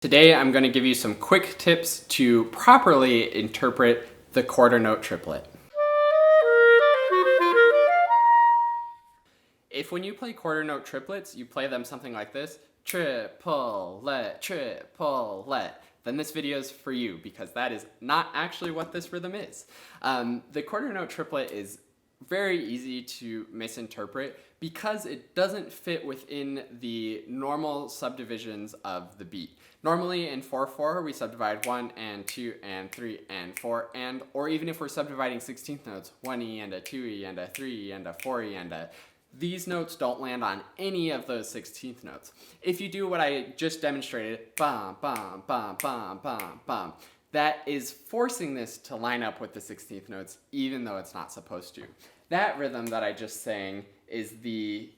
Today I'm going to give you some quick tips to properly interpret the quarter note triplet. If when you play quarter note triplets, you play them something like this, triplet, triplet, then this video is for you because that is not actually what this rhythm is. The quarter note triplet is very easy to misinterpret because it doesn't fit within the normal subdivisions of the beat. Normally in 4/4 we subdivide 1 and 2 and 3 and 4 and, or even if we're subdividing 16th notes, 1E and a 2E and a 3E and a 4E and a, these notes don't land on any of those 16th notes. If you do what I just demonstrated, bum, bum, bum, bum, bum, bum, that is forcing this to line up with the 16th notes even though it's not supposed to. That rhythm that I just sang is the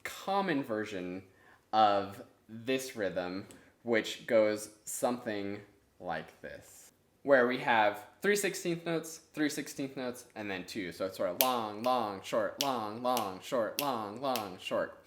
common version of this rhythm, which goes something like this, where we have 3 16th notes, 3 16th notes, and then 2. So it's sort of long, long, short, long, long, short, long, long, short.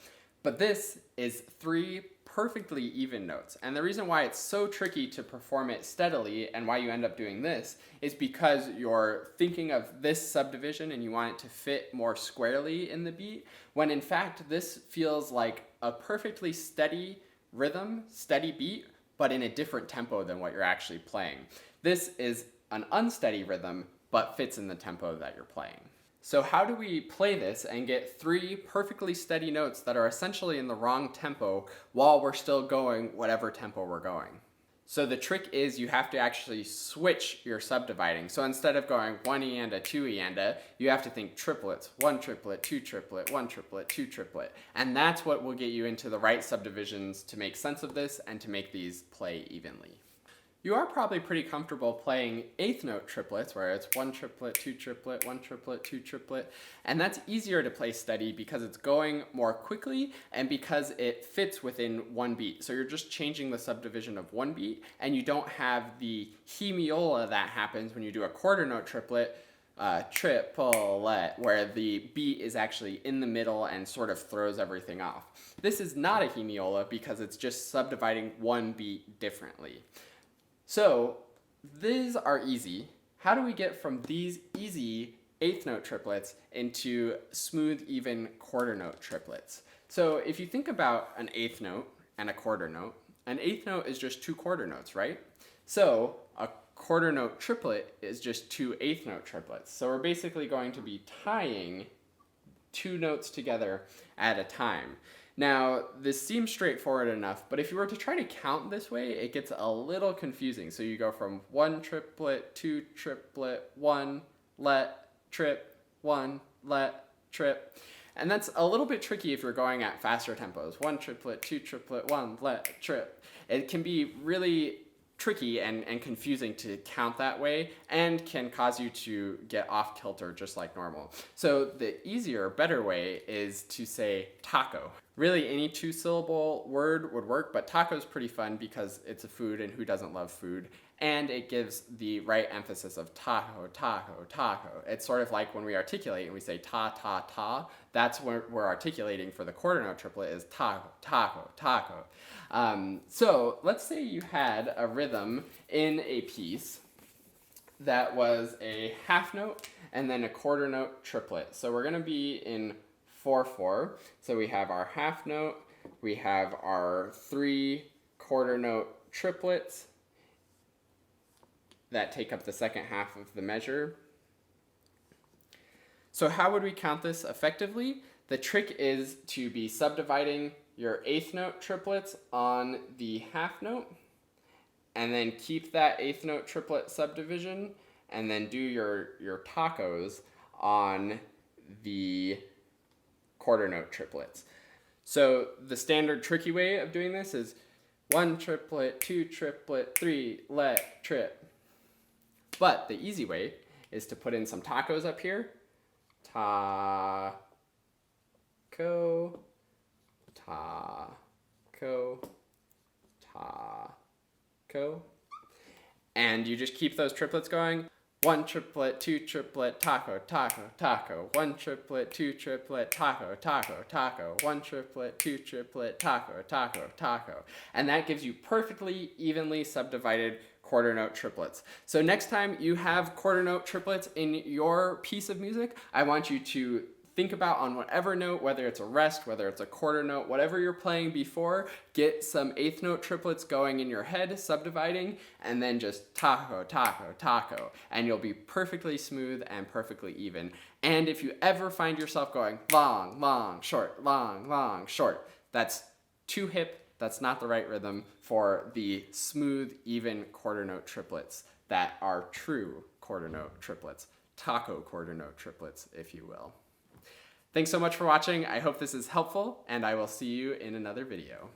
But this is 3 perfectly even notes. And the reason why it's so tricky to perform it steadily and why you end up doing this is because you're thinking of this subdivision and you want it to fit more squarely in the beat, when in fact this feels like a perfectly steady rhythm, steady beat, but in a different tempo than what you're actually playing. This is an unsteady rhythm, but fits in the tempo that you're playing. So how do we play this and get 3 perfectly steady notes that are essentially in the wrong tempo while we're still going whatever tempo we're going? So the trick is you have to actually switch your subdividing. So instead of going 1E and a 2E and a, you have to think triplets, 1 triplet, 2 triplet, 1 triplet, 2 triplet. And that's what will get you into the right subdivisions to make sense of this and to make these play evenly. You are probably pretty comfortable playing 8th note triplets, where it's 1 triplet, 2 triplet, 1 triplet, 2 triplet, and that's easier to play steady because it's going more quickly and because it fits within one beat. So you're just changing the subdivision of one beat, and you don't have the hemiola that happens when you do a quarter note triplet, triplet, where the beat is actually in the middle and sort of throws everything off. This is not a hemiola because it's just subdividing one beat differently. So these are easy. How do we get from these easy 8th note triplets into smooth, even quarter note triplets? So if you think about an 8th note and a quarter note, an 8th note is just 2 quarter notes, right? So a quarter note triplet is just 2 8th note triplets. So we're basically going to be tying 2 notes together at a time. Now, this seems straightforward enough, but if you were to try to count this way, it gets a little confusing. So you go from 1 triplet, 2 triplet, 1 let, trip, 1 let, trip. And that's a little bit tricky if you're going at faster tempos. 1 triplet, 2 triplet, 1 let, trip. It can be really tricky and confusing to count that way and can cause you to get off kilter just like normal. So the easier, better way is to say taco. Really any 2-syllable word would work, but taco is pretty fun because it's a food and who doesn't love food, and it gives the right emphasis of taco, taco, taco. It's sort of like when we articulate and we say ta, ta, ta, that's what we're articulating for the quarter note triplet is taco, taco, taco. So let's say you had a rhythm in a piece that was a half note and then a quarter note triplet. So we're gonna be in 4/4. So we have our half note, we have our 3 quarter note triplets that take up the second half of the measure. So how would we count this effectively? The trick is to be subdividing your 8th note triplets on the half note, and then keep that 8th note triplet subdivision, and then do your tacos on the quarter note triplets. So the standard tricky way of doing this is 1 triplet, 2 triplet, 3 let, trip. But the easy way is to put in some tacos up here. Taco, taco, taco. And you just keep those triplets going. One triplet, two triplet, taco, taco, taco. One triplet, two triplet, taco, taco, taco. One triplet, two triplet, taco, taco, taco. And that gives you perfectly evenly subdivided quarter note triplets. So next time you have quarter note triplets in your piece of music, I want you to think about on whatever note, whether it's a rest, whether it's a quarter note, whatever you're playing before, get some eighth note triplets going in your head, subdividing, and then just taco, taco, taco, and you'll be perfectly smooth and perfectly even. And if you ever find yourself going long, long, short, long, long, short, that's too hip, that's not the right rhythm for the smooth, even quarter note triplets that are true quarter note triplets, taco quarter note triplets, if you will. Thanks so much for watching. I hope this is helpful, and I will see you in another video.